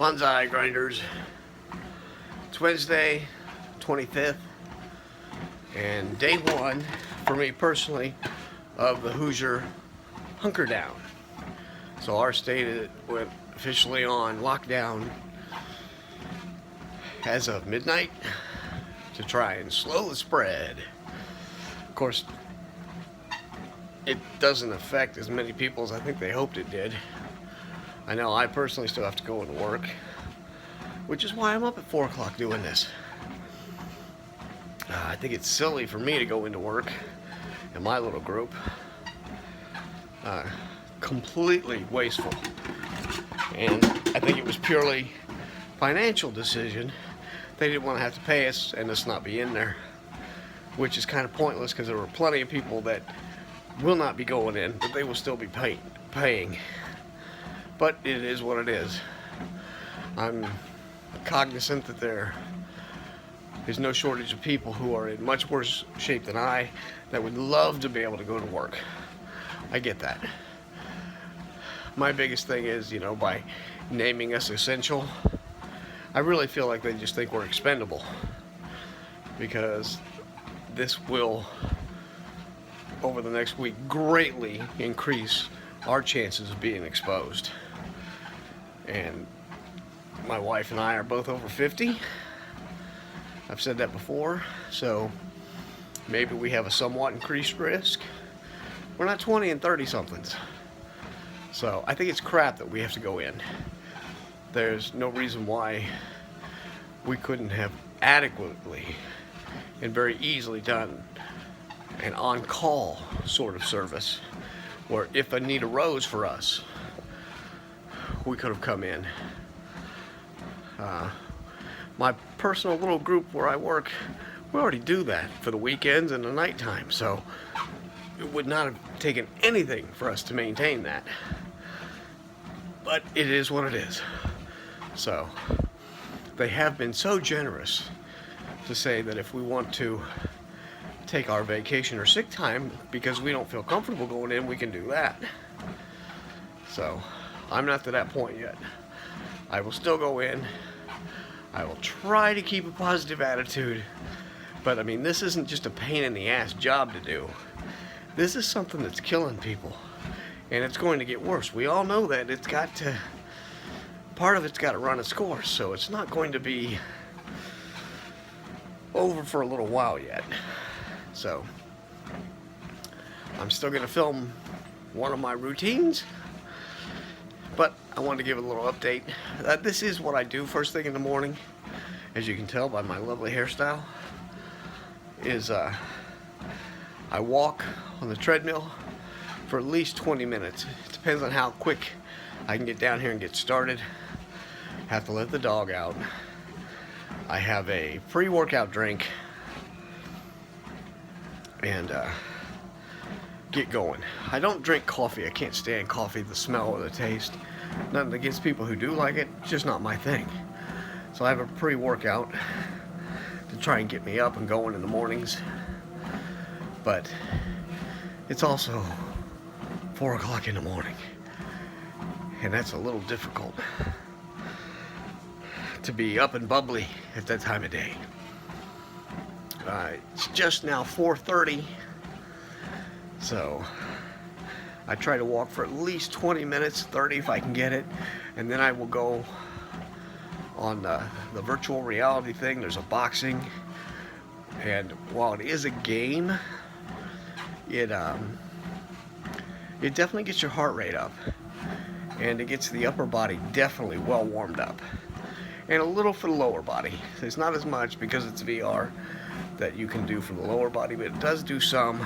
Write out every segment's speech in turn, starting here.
Bonsai grinders. It's Wednesday, 25th, and day one, for me personally, of the Hoosier hunker down. So our state went officially on lockdown as of midnight to try and slow the spread. Of course, it doesn't affect as many people as I think they hoped it did. I know I personally still have to go into work, which is why I'm up at 4 o'clock doing this. I think it's silly for me to go into work in my little group. Completely wasteful. And I think it was purely financial decision. They didn't want to have to pay us and us not be in there, which is kind of pointless because there were plenty of people that will not be going in, but they will still be paying. But it is what it is. I'm cognizant that there is no shortage of people who are in much worse shape than I that would love to be able to go to work. I get that. My biggest thing is, by naming us essential, I really feel like they just think we're expendable, because this will, over the next week, greatly increase our chances of being exposed. And my wife and I are both over 50. I've said that before, so maybe we have a somewhat increased risk. We're not 20 and 30 somethings. So I think it's crap that we have to go in. There's no reason why we couldn't have adequately and very easily done an on-call sort of service, where if a need arose for us, we could have come in. My personal little group where I work, we already do that for the weekends and the nighttime, so it would not have taken anything for us to maintain that. But it is what it is. So they have been so generous to say that if we want to take our vacation or sick time because we don't feel comfortable going in, we can do that. So I'm not to that point yet. I will still go in. I will try to keep a positive attitude. But I mean, this isn't just a pain in the ass job to do. This is something that's killing people. And it's going to get worse. We all know that. Part of it's got to run its course. So it's not going to be over for a little while yet. So I'm still going to film one of my routines, but I wanted to give a little update. This is what I do first thing in the morning, as you can tell by my lovely hairstyle, is I walk on the treadmill for at least 20 minutes. It depends on how quick I can get down here and get started. Have to let the dog out. I have a pre-workout drink and get going. I don't drink coffee. I can't stand coffee, the smell or the taste. Nothing against people who do like it, it's just not my thing. So I have a pre-workout to try and get me up and going in the mornings. But it's also 4 o'clock in the morning, and that's a little difficult to be up and bubbly at that time of day. It's just now 4:30, so I try to walk for at least 20 minutes, 30 if I can get it, and then I will go on the virtual reality thing. There's a boxing, and while it is a game, it definitely gets your heart rate up, and it gets the upper body definitely well warmed up, and a little for the lower body. There's not as much because it's VR that you can do for the lower body, but it does do some.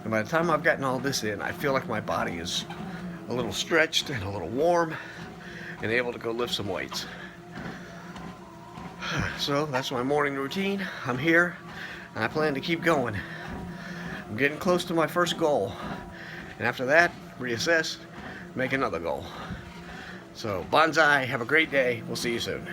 And by the time I've gotten all this in, I feel like my body is a little stretched and a little warm and able to go lift some weights. So that's my morning routine. I'm here and I plan to keep going. I'm getting close to my first goal, and after that, reassess, make another goal. So bonsai, have a great day. We'll see you soon.